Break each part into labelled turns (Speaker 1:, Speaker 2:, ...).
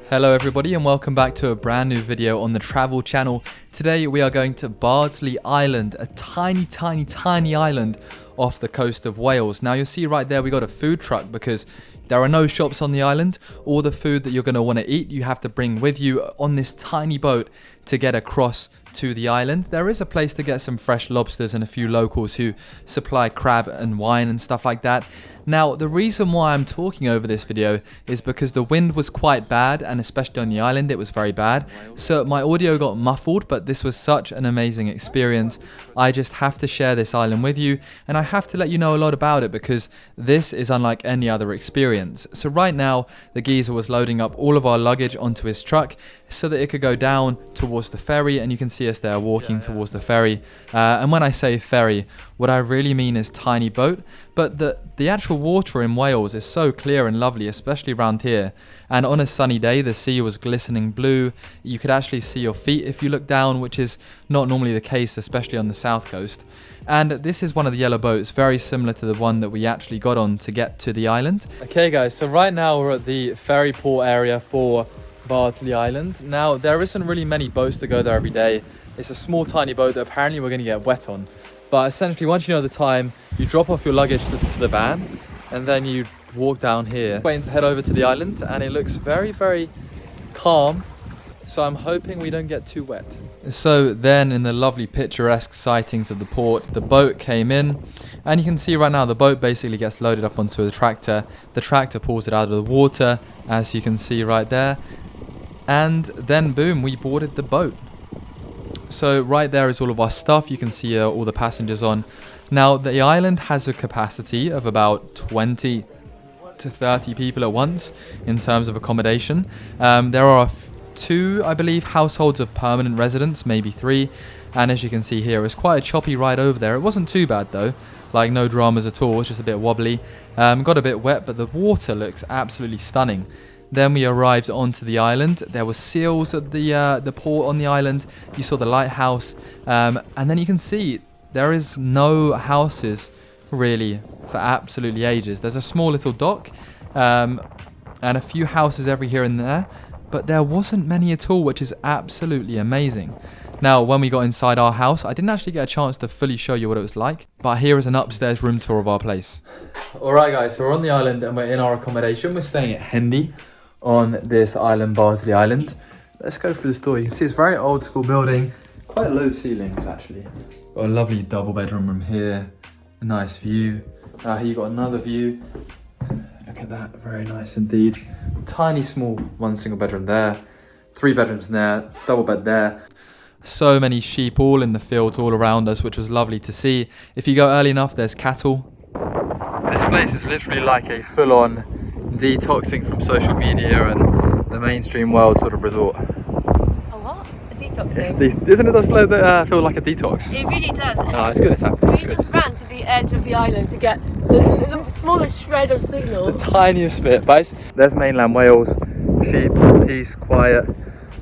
Speaker 1: Hello everybody and welcome back to a brand new video on the travel channel. Today we are going to Bardsey Island, a tiny island off the coast of Wales. Now you'll see right there we got a food truck because there are no shops on the island. All the food that you're going to want to eat you have to bring with you on this tiny boat to get across to the island. There is a place to get some fresh lobsters and a few locals who supply crab and wine and stuff like that. Now, the reason why I'm talking over this video is because the wind was quite bad, and especially on the island it was very bad. So my audio got muffled, but this was such an amazing experience. I just have to share this island with you, and I have to let you know a lot about it because this is unlike any other experience. So right now, the geezer was loading up all of our luggage onto his truck so that it could go down towards the ferry, and you can see us there walking towards the ferry. And when I say ferry, what I really mean is tiny boat, but the actual water in Wales is so clear and lovely, especially around here. And on a sunny day, the sea was glistening blue. You could actually see your feet if you look down, which is not normally the case, especially on the south coast. And this is one of the yellow boats, very similar to the one that we actually got on to get to the island. Okay guys, so right now we're at the ferry port area for Bardsey Island. Now there isn't really many boats to go there every day. It's a small tiny boat that apparently we're going to get wet on. But essentially, once you know the time, you drop off your luggage to the van, and then you walk down here, waiting to head over to the island, and it looks very calm. So I'm hoping we don't get too wet. So then, in the lovely picturesque sightings of the port, the boat came in, and you can see right now the boat basically gets loaded up onto the tractor. The tractor pulls it out of the water, as you can see right there, and then boom, we boarded the boat. So right there is all of our stuff. You can see all the passengers on. Now the island has a capacity of about 20 to 30 people at once in terms of accommodation. There are two, I believe, households of permanent residents, maybe three. And as you can see here, it's quite a choppy ride over there. It wasn't too bad though, like no dramas at all. It's just a bit wobbly. Got a bit wet, but the water looks absolutely stunning. Then we arrived onto the island. There were seals at the port on the island. You saw the lighthouse, and then you can see there is no houses really for absolutely ages. There's a small little dock and a few houses every here and there, but there wasn't many at all, which is absolutely amazing. Now, when we got inside our house, I didn't actually get a chance to fully show you what it was like, but here is an upstairs room tour of our place. Alright guys, so we're on the island and we're in our accommodation. We're staying at Hendy on this island, Bardsey Island. Let's go through the store. You can see it's a very old school building, quite low ceilings actually. Got a lovely double bedroom room here, a nice view. Here you got another view. Look at that, very nice indeed. Tiny small one single bedroom there, 3 bedrooms in there, double bed there. So many sheep all in the fields all around us, which was lovely to see. If you go early enough, there's cattle. This place is literally like a full-on detoxing from social media and the mainstream world sort of resort.
Speaker 2: A what? A detoxing?
Speaker 1: Isn't it does feel like a detox?
Speaker 2: It really does.
Speaker 1: Oh, it's good it's happening.
Speaker 2: We just ran to the edge of the island to get the smallest shred of signal.
Speaker 1: The tiniest bit. But there's mainland Wales. Sheep, peace, quiet.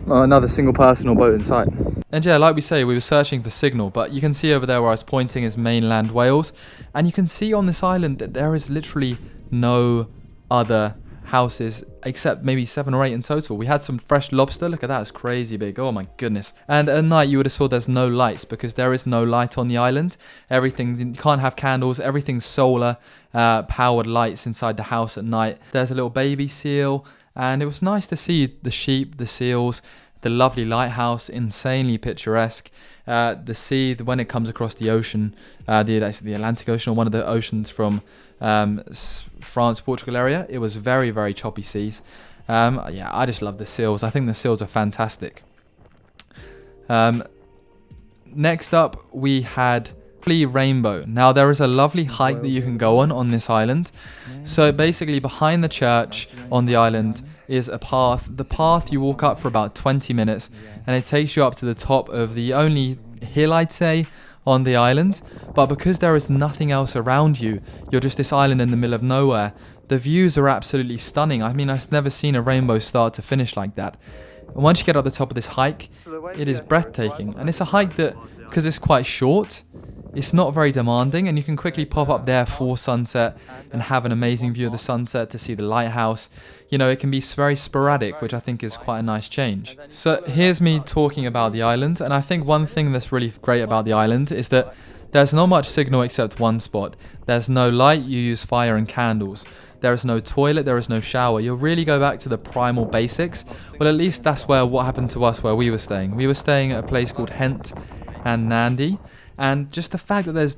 Speaker 1: Not another single person or boat in sight. And yeah, like we say, we were searching for signal, but you can see over there where I was pointing is mainland Wales. And you can see on this island that there is literally no other houses except maybe 7 or 8 in total. We had some fresh lobster. Look at that, it's crazy big. Oh my goodness. And at night you would have saw there's no lights because there is no light on the island. Everything, you can't have candles. Everything's solar powered lights inside the house at night. There's a little baby seal, and it was nice to see the sheep, the seals, the lovely lighthouse, insanely picturesque. The sea, when it comes across the ocean, the Atlantic Ocean, or one of the oceans from France, Portugal area, it was very choppy seas. Yeah, I just love the seals. I think the seals are fantastic. Next up, we had Rainbow. Now, there is a lovely hike that you can go on this island. So basically, behind the church on the island is a path. The path you walk up for about 20 minutes, and it takes you up to the top of the only hill, I'd say, on the island. But because there is nothing else around you, you're just this island in the middle of nowhere. The views are absolutely stunning. I mean, I've never seen a rainbow start to finish like that. And once you get up the top of this hike, it is breathtaking. And it's a hike that, because it's quite short, it's not very demanding, and you can quickly pop up there for sunset and have an amazing view of the sunset to see the lighthouse. You know, it can be very sporadic, which I think is quite a nice change. So here's me talking about the island, and I think one thing that's really great about the island is that there's not much signal except one spot. There's no light, you use fire and candles. There is no toilet, there is no shower. You'll really go back to the primal basics. Well, at least that's what happened to us where we were staying. We were staying at a place called Hendy and Nant, and just the fact that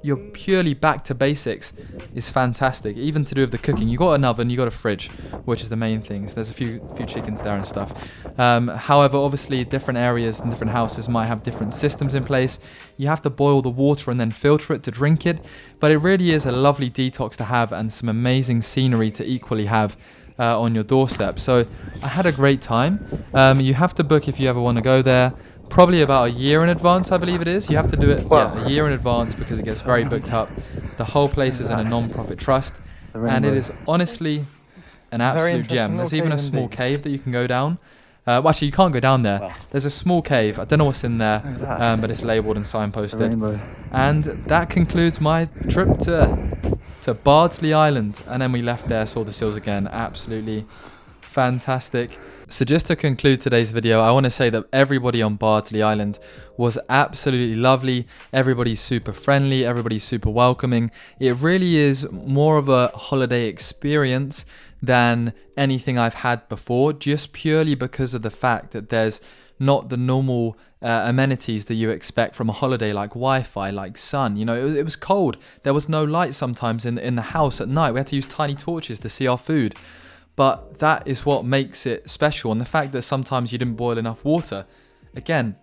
Speaker 1: you're purely back to basics is fantastic. Even to do with the cooking, you got an oven, you got a fridge, which is the main things. There's a few chickens there and stuff. However, obviously different areas and different houses might have different systems in place. You have to boil the water and then filter it to drink it, but it really is a lovely detox to have, and some amazing scenery to equally have on your doorstep. So I had a great time. You have to book if you ever want to go there. Probably about a year in advance, I believe it is. You have to do it a year in advance because it gets very booked up. The whole place is in a non-profit trust, and it is honestly an absolute gem. There's even a small cave that you can go down. Well, actually, you can't go down there. There's a small cave. I don't know what's in there, but it's labelled and signposted. And that concludes my trip to Bardsey Island. And then we left there, saw the seals again. Absolutely fantastic. So just to conclude today's video, I want to say that everybody on Bardsey Island was absolutely lovely. Everybody's super friendly, everybody's super welcoming. It really is more of a holiday experience than anything I've had before, just purely because of the fact that there's not the normal amenities that you expect from a holiday, like Wi-Fi, like sun. You know, it was cold. There was no light sometimes in the house at night. We had to use tiny torches to see our food. But that is what makes it special. And the fact that sometimes you didn't boil enough water, again,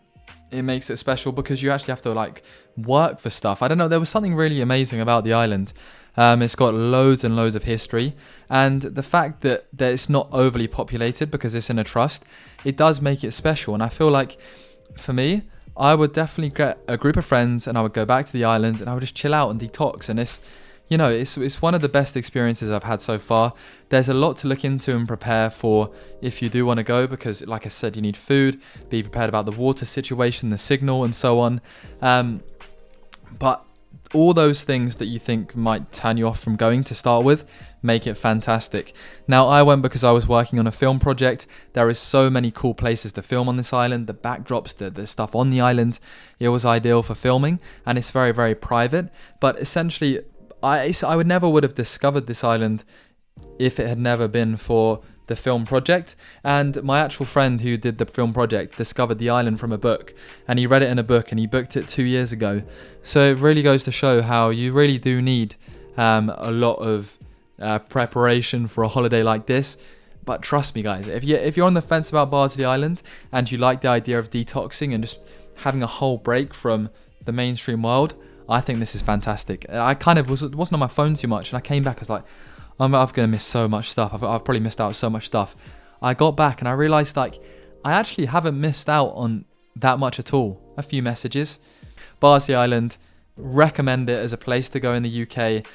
Speaker 1: it makes it special because you actually have to like work for stuff. I don't know, there was something really amazing about the island. It's got loads and loads of history. And the fact that it's not overly populated because it's in a trust, it does make it special. And I feel like, for me, I would definitely get a group of friends and I would go back to the island and I would just chill out and detox. And it's one of the best experiences I've had so far. There's a lot to look into and prepare for if you do want to go, because like I said, you need food, be prepared about the water situation, the signal and so on. But all those things that you think might turn you off from going to start with make it fantastic. Now, I went because I was working on a film project. There is so many cool places to film on this island. The backdrops, the stuff on the island, it was ideal for filming, and it's very, very private. But essentially, I would have discovered this island if it had never been for the film project. And my actual friend who did the film project discovered the island from a book, and he read it in a book and he booked it 2 years ago. So it really goes to show how you really do need a lot of preparation for a holiday like this. But trust me, guys, if you're on the fence about Bardsey Island and you like the idea of detoxing and just having a whole break from the mainstream world, I think this is fantastic. I kind of wasn't on my phone too much, and I came back, I was like, I'm going to miss so much stuff. I've probably missed out so much stuff. I got back and I realised, like, I actually haven't missed out on that much at all. A few messages. Bardsey Island, recommend it as a place to go in the UK.